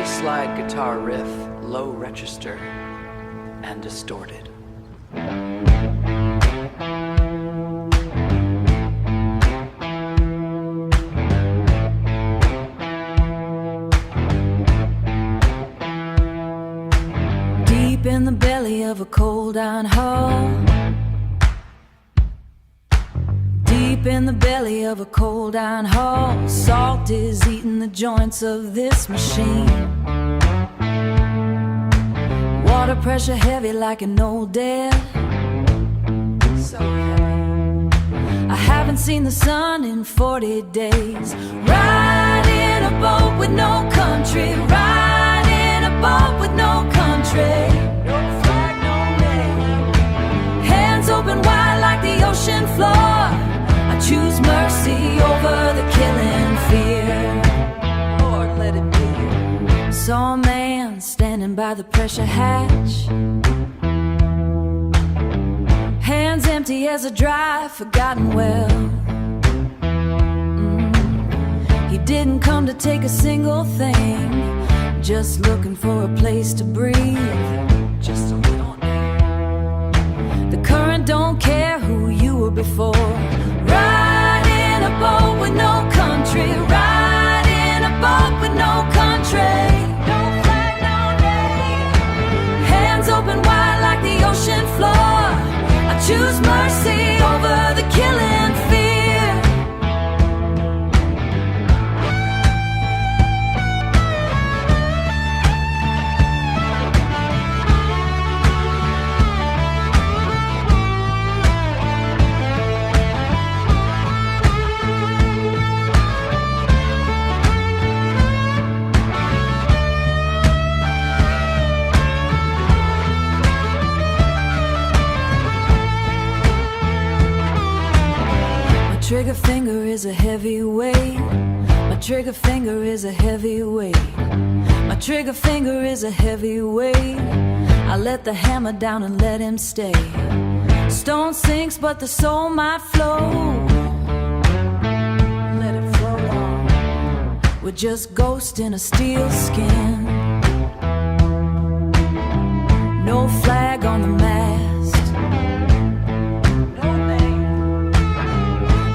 heavy slide guitar riff, low register and distorted. Deep in the belly of a cold iron hall, deep in the belly of a cold iron hall, salt is eating the joints of this machine. Water pressure heavy like an old dead, so heavy. I haven't seen the sun in 40 days. Ride in a boat with no country, ride in a boat with no country. No flag, no name. Hands open wide like the ocean floor. I choose mercy over the killing fear. Lord, let it be. Saw a man standing by the pressure hatch, hands empty as a dry, forgotten well. He didn't come to take a single thing, just looking for a place to breathe, just a little air. The current don't care who you were before. Ride in a boat with no country, ride in a boat with no country. No flag, no name. Hands open wide like the ocean floor. I choose mercy over the killing fear. Trigger finger is a heavy weight. My trigger finger is a heavy weight. My trigger finger is a heavy weight. I let the hammer down and let him stay. Stone sinks but the soul might flow. Let it flow on. We're just ghosts in a steel skin. No flag on the mast.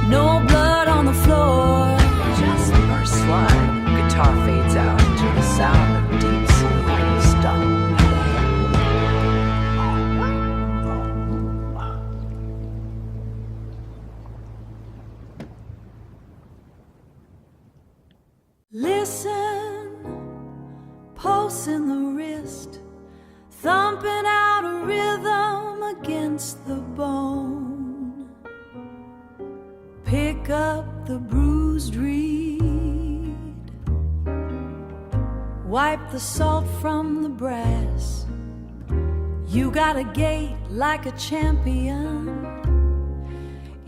No blood on the floor. Just mercy slide. Guitar fades out to the sound of deep sea stun. Listen, pulse in the wrist, thumping out a rhythm against the bone. Pick up the bruised reed, wipe the salt from the brass. You got a gait like a champion.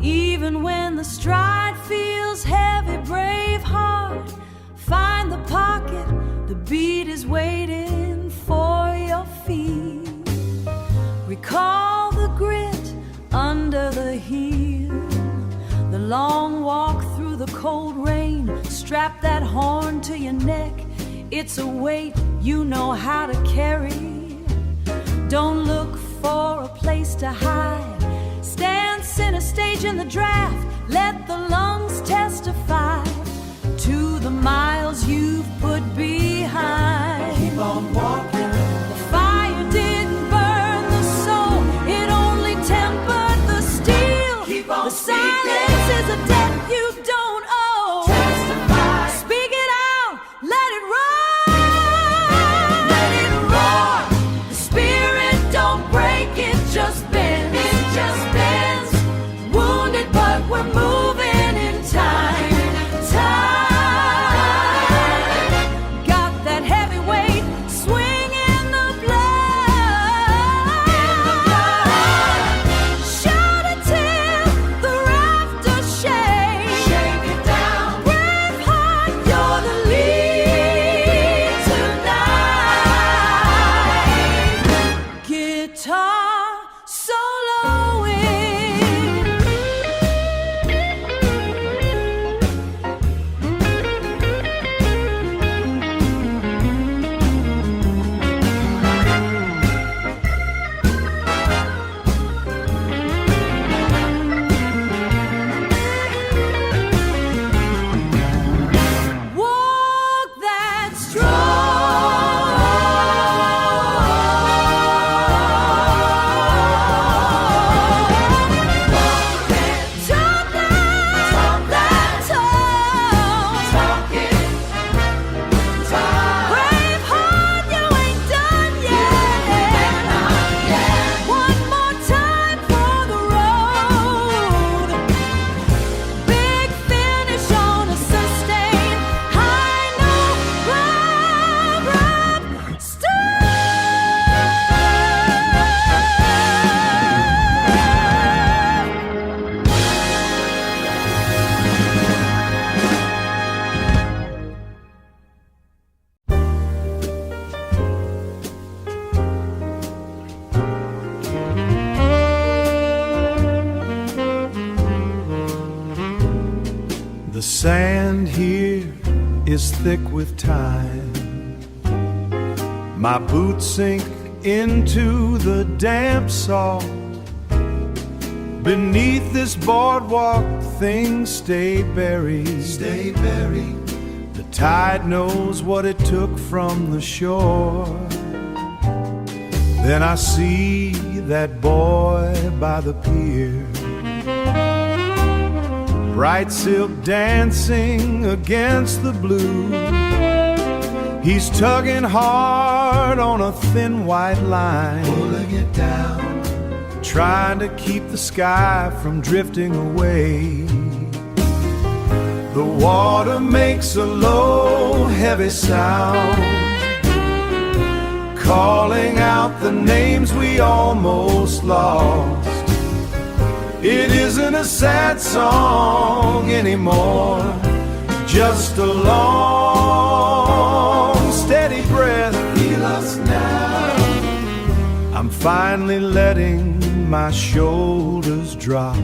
Even when the stride feels heavy, brave heart, find the pocket, the beat is waiting for your feet. Recall the grit under the heel, the long walk through the cold rain. Strap that horn to your neck, it's a weight you know how to carry. Don't look for a place to hide, stand center stage in the draft. Let the lungs testify to the miles you've put behind. Keep on walking. The fire didn't burn the soul, it only tempered the steel. Keep on the speaking. silence is a debt you don't owe. Testify. Speak it out, let it roar. Let it roar. The spirit don't break, it just bends. It just bends. Wounded but we're moving in time. Time. sand here is thick with time. My boots sink into the damp salt. Beneath this boardwalk, things stay buried. Stay buried. The tide knows what it took from the shore. Then I see that boy by the pier, bright silk dancing against the blue. He's tugging hard on a thin white line, pulling it down, trying to keep the sky from drifting away. The water makes a low, heavy sound, calling out the names we almost lost. It isn't a sad song anymore, just a long, steady breath. Feel us now. I'm finally letting my shoulders drop.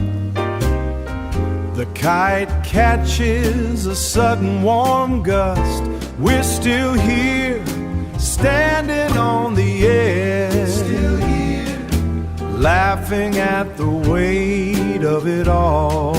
The kite catches a sudden warm gust. We're still here, standing on the edge, still here, laughing at the weight of it all.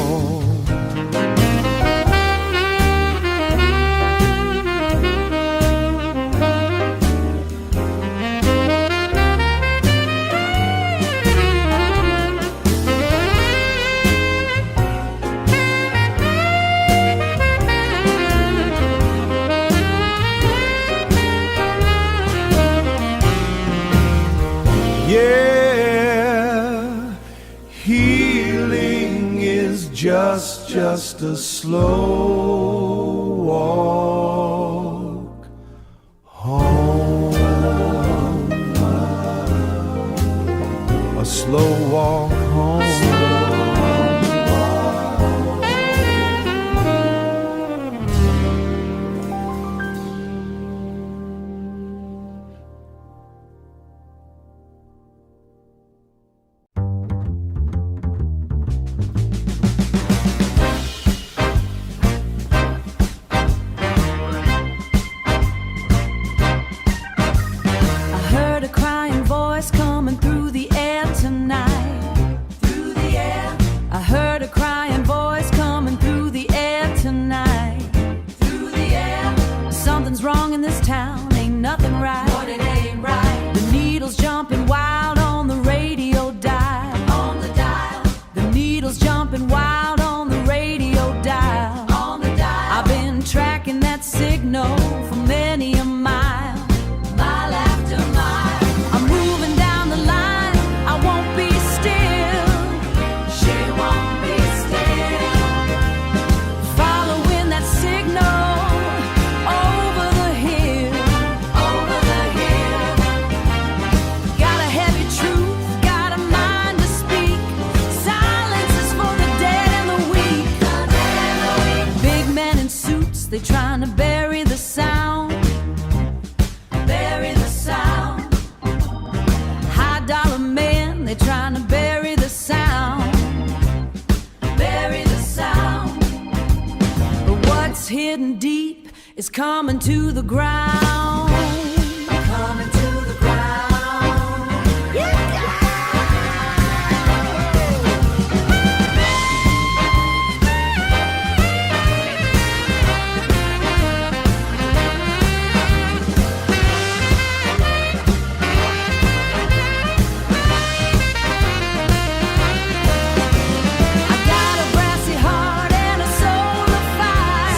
Yeah, healing is just a slow walk home. A slow walk home. They trying to bury the sound, bury the sound. High dollar men, they trying to bury the sound, bury the sound. But what's hidden deep is coming to the ground, coming to the ground. Yeah. Fire, brassy heart and a soul of fire.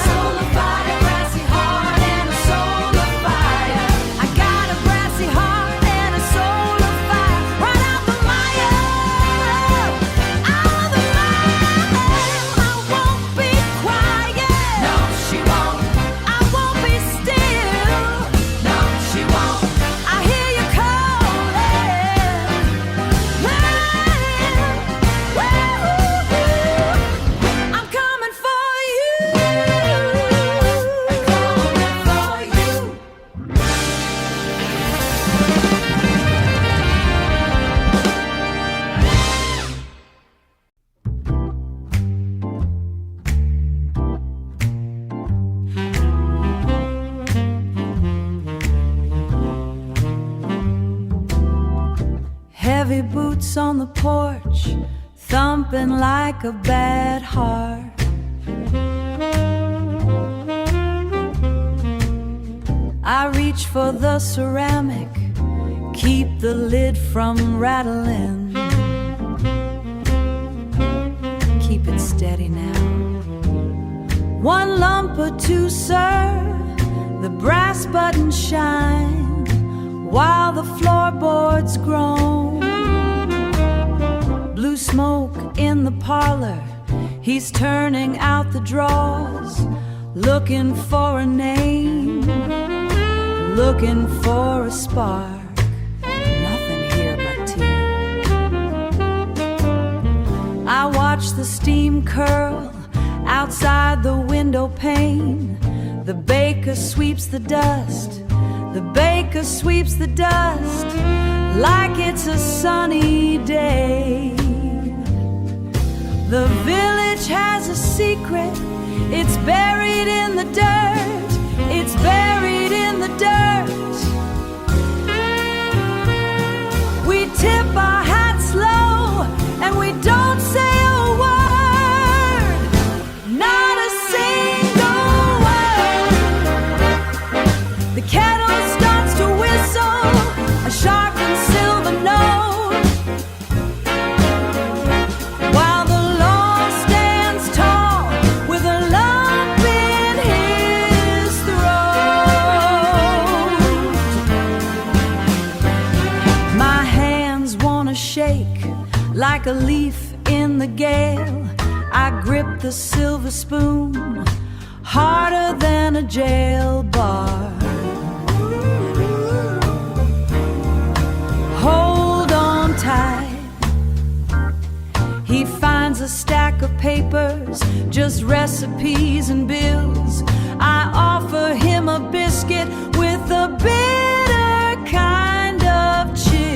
Heavy boots on the porch, thumping like a bad heart. I reach for the ceramic, keep the lid from rattling. Keep it steady now. One lump or two, sir, the brass buttons shine while the floorboards groan. Blue smoke in the parlor, he's turning out the drawers, looking for a name, looking for a spark. Nothing here but tea. I watch the steam curl outside the window pane. The baker sweeps the dust. The baker sweeps the dust like it's a sunny day. The village has a secret. It's buried in the dirt. It's buried in the dirt. We tip our hats low and we don't say a word. Not a single word. The kettle starts to whistle a sharp and silver note, while the law stands tall with a lump in his throat. My hands wanna shake like a leaf in the gale. I grip the silver spoon harder than a jail bar. Hold on tight. He finds a stack of papers, just recipes and bills. I offer him a biscuit with a bitter kind of chill.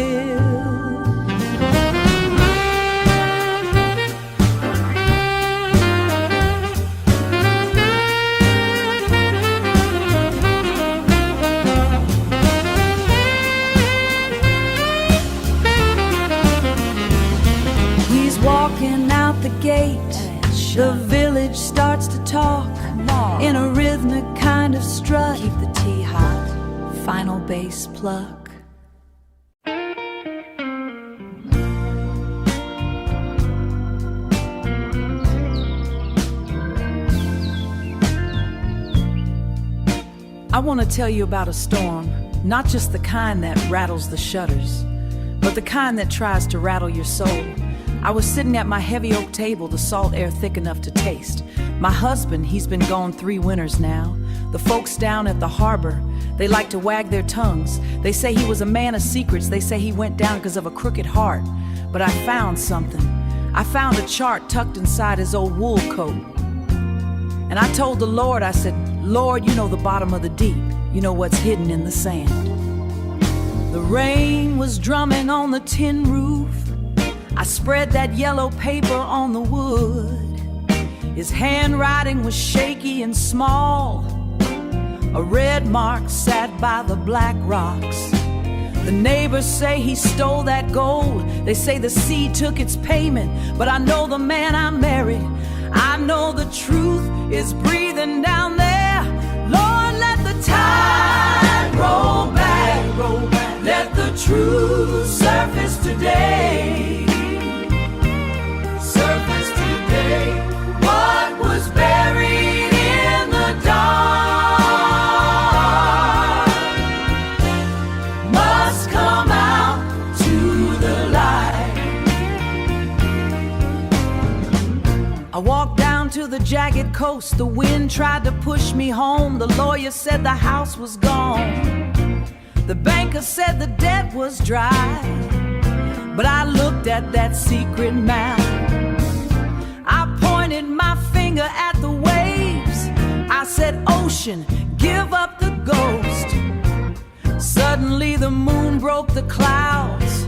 He's walking out the gate. The village starts to talk in a rhythmic kind of strut. Keep the tea hot, final bass pluck. I want to tell you about a storm, not just the kind that rattles the shutters, but the kind that tries to rattle your soul. I was sitting at my heavy oak table, the salt air thick enough to taste. My husband, he's been gone 3 winters now. The folks down at the harbor, they like to wag their tongues. They say he was a man of secrets. They say he went down because of a crooked heart. But I found something. I found a chart tucked inside his old wool coat. And I told the Lord, I said, Lord, you know the bottom of the deep. You know what's hidden in the sand. The rain was drumming on the tin roof. I spread that yellow paper on the wood. His handwriting was shaky and small. A red mark sat by the black rocks. The neighbors say he stole that gold. They say the sea took its payment. But I know the man I married. I know the truth is breathing down there. Lord, let the tide roll back. Let the truth surface today. Surface today. What was buried in the dark must come out to the light. I walked down to the jagged coast. The wind tried to push me home. The lawyer said the house was gone. The banker said the debt was dry. But I looked at that secret map. I pointed my finger at the waves. I said, ocean, give up the ghost. Suddenly the moon broke the clouds.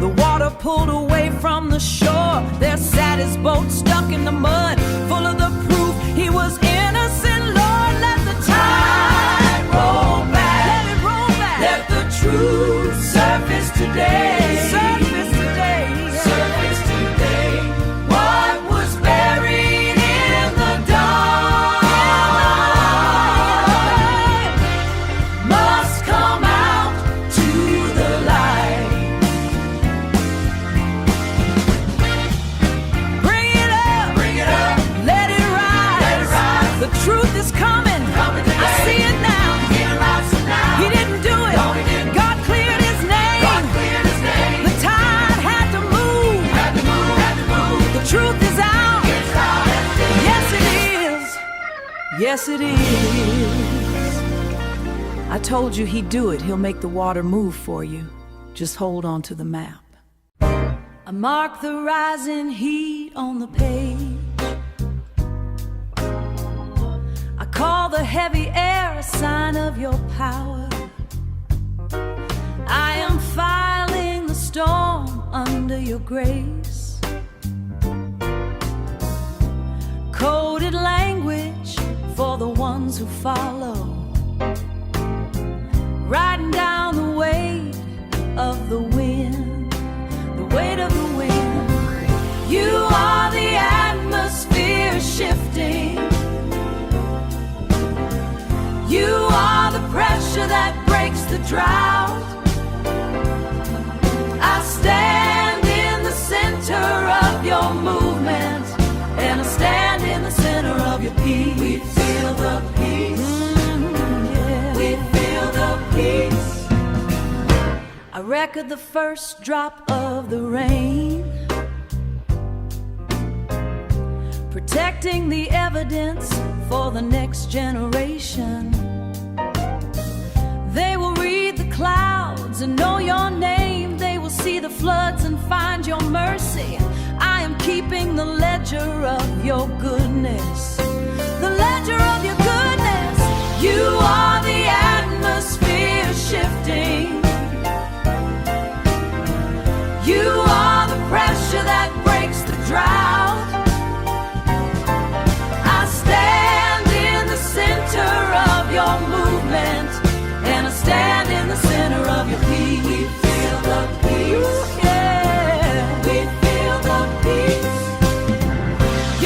The water pulled away from the shore. There sat his boat stuck in the mud, full of the proof he was innocent. Lord, let the tide roll back. Let it roll back. Let the truth surface today. Surface Yes, it is. I told you he'd do it. He'll make the water move for you. Just hold on to the map. I mark the rising heat on the page. I call the heavy air a sign of your power. I am filing the storm under your grace. Coded language for the ones who follow. Riding down the weight of the wind, the weight of the wind. You are the atmosphere shifting. You are the pressure that breaks the drought. I stand in the center of your movement, and I stand in the center of your peace. We feel the peace. Yeah. We feel the peace. I record the first drop of the rain, protecting the evidence for the next generation. They will read the clouds and know your name. They will see the floods and find your mercy. I am keeping the ledger of your goodness, the ledger of your goodness. You are the atmosphere shifting. You are the pressure that breaks the drought. I stand in the center of your movement, and I stand in the center of your peace. We feel the peace. Yeah. We feel the peace.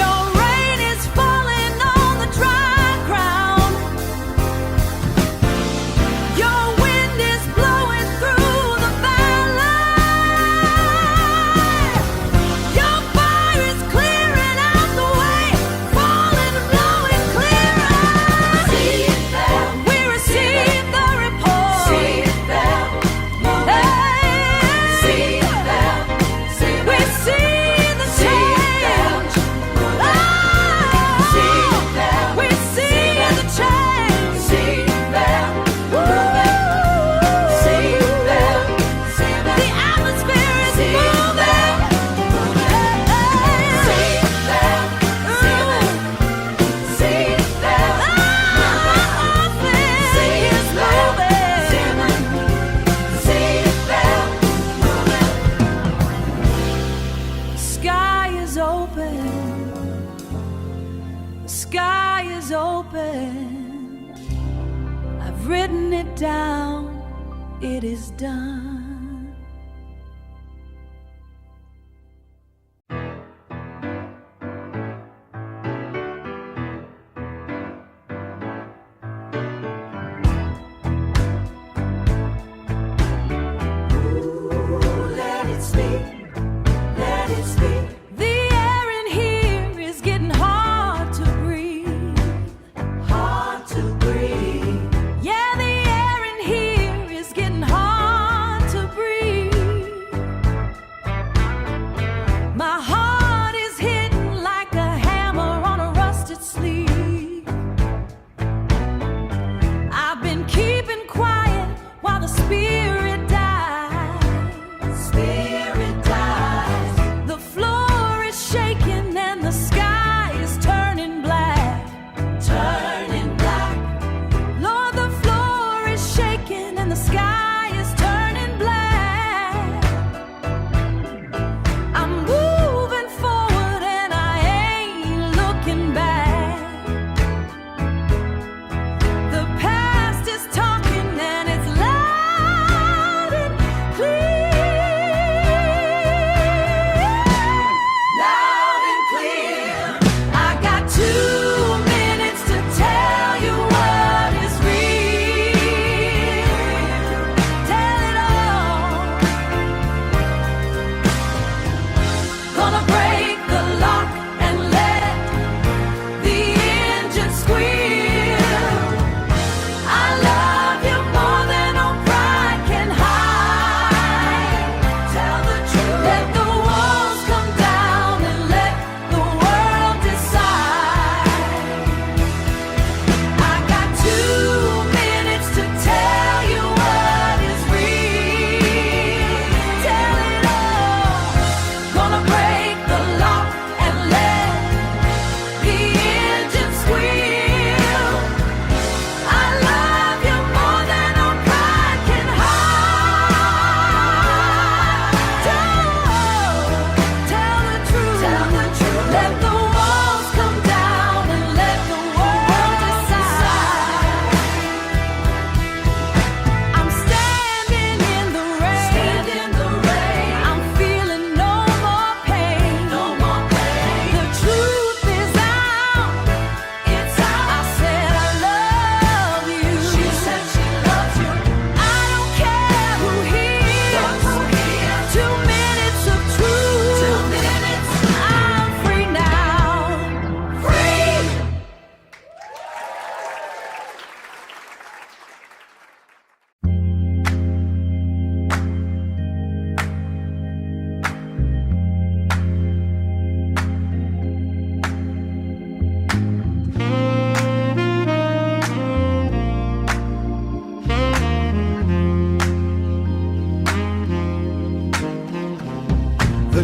Your rain is falling on the dry ground. Your wind is blowing through the valley. Your fire is clearing out the way, falling, blowing clearer. See it there. We receive the report. See it there. Hey. See it there. We see the change. Oh. See it there. We see the change. See it there. See it there. The atmosphere is moving. See it there. See it there. See it moving. See it there. Sky is open. The sky is open. I've written it down. It is done. Let it speak. Let it speak. The air in here is getting hard to breathe. Hard to breathe. Yeah, the air in here is getting hard to breathe. My heart is hitting like a hammer on a rusted sleeve. I've been keeping quiet while the spirit dies. Spirit dies. The floor is shaking and the sky is turning black. Turning black. Lord, the floor is shaking and the sky is turning black. I'm moving forward and I ain't looking back. The past is talking and it's loud.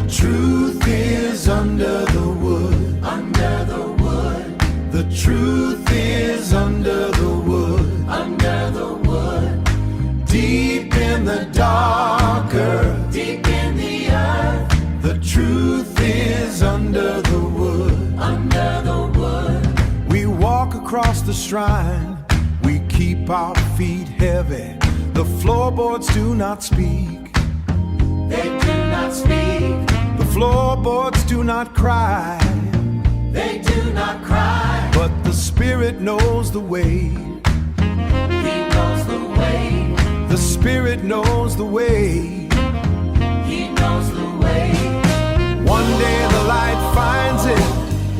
The truth is under the wood. Under the wood. The truth is under the wood. Under the wood. Deep in the dark earth. Deep in the earth. The truth is under the wood. Under the wood. We walk across the shrine. We keep our feet heavy. The floorboards do not speak. They do not speak. The floorboards do not cry. They do not cry. But the Spirit knows the way. He knows the way. The Spirit knows the way. He knows the way. One day the light finds it.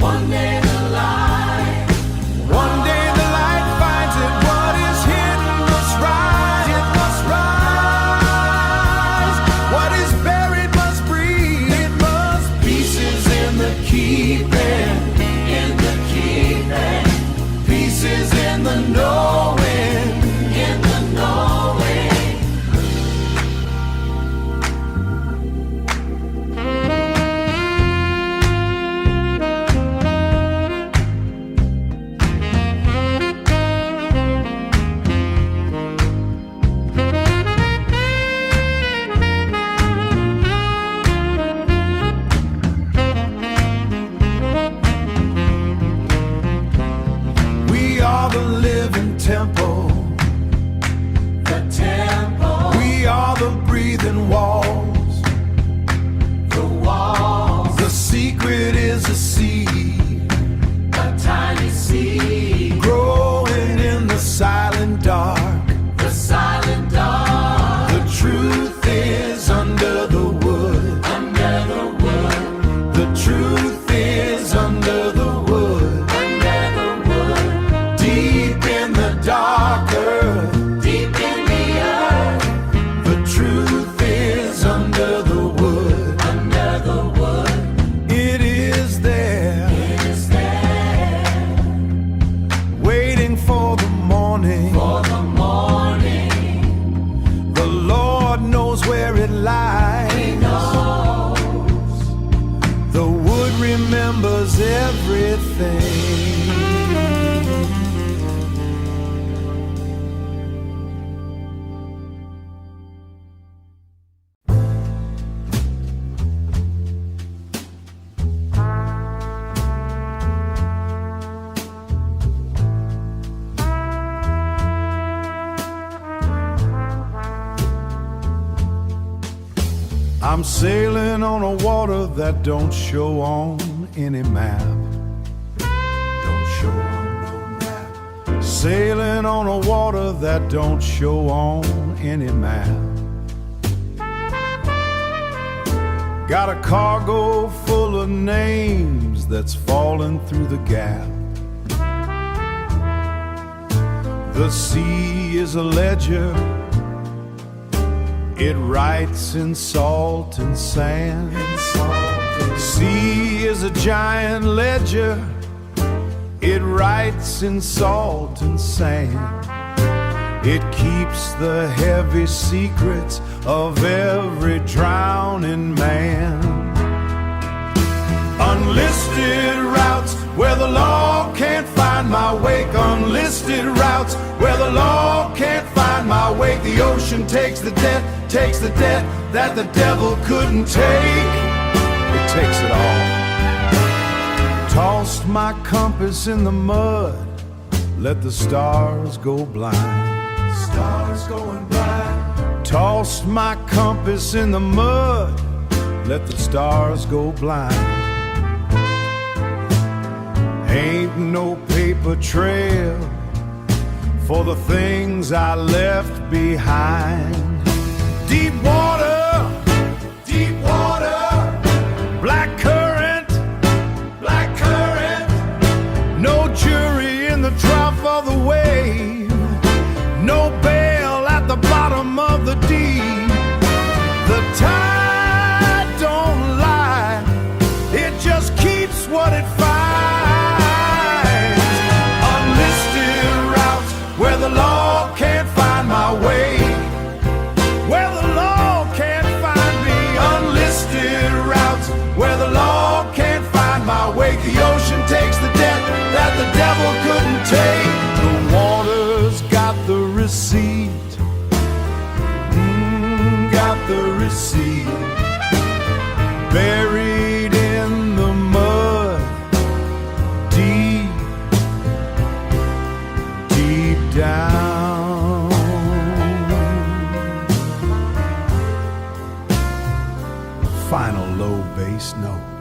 One day the light. One day the light finds it. What is hidden must rise. It must rise. What is buried must breathe. It must. Pieces in the keeping. In the keeping. Pieces in the knowing. In the knowing. We are the living temple. The temple. We are the breathing walls. The walls. The secret is a seed A tiny seed. growing in the silent dark. The silent dark. The truth is under the wood. Under the wood. The truth is under the wood. Under the wood. Deep in the dark earth. Deep in the earth. The truth is under the wood. Under the wood. It is there, Is there. waiting for the morning. For the morning. The Lord knows where it lies. He knows. The wood remembers everything. I'm sailing on a water that don't show on any map. Don't show on no map. Sailing on a water that don't show on any map. Got a cargo full of names that's falling through the gap. The sea is a ledger. It writes in salt and sand. Sea is a giant ledger. It writes in salt and sand. It keeps the heavy secrets of every drowning man. Unlisted routes where the law can't find my wake. Unlisted routes where the law can't find my wake. The ocean takes the debt that the devil couldn't take. It takes it all. Tossed my compass in the mud, let the stars go blind. Stars going blind. Tossed my compass in the mud, let the stars go blind. Ain't no paper trail for the things I left behind. Deep water, black current, no jury in the trough of the wave, no bail at the bottom of the deep. The tide don't lie, it just keeps what it finds. Unlisted routes where the law can't find my way. Where the law can't find me. Unlisted routes receipt. Got the receipt. Buried in the mud, deep, deep down. Final low bass note.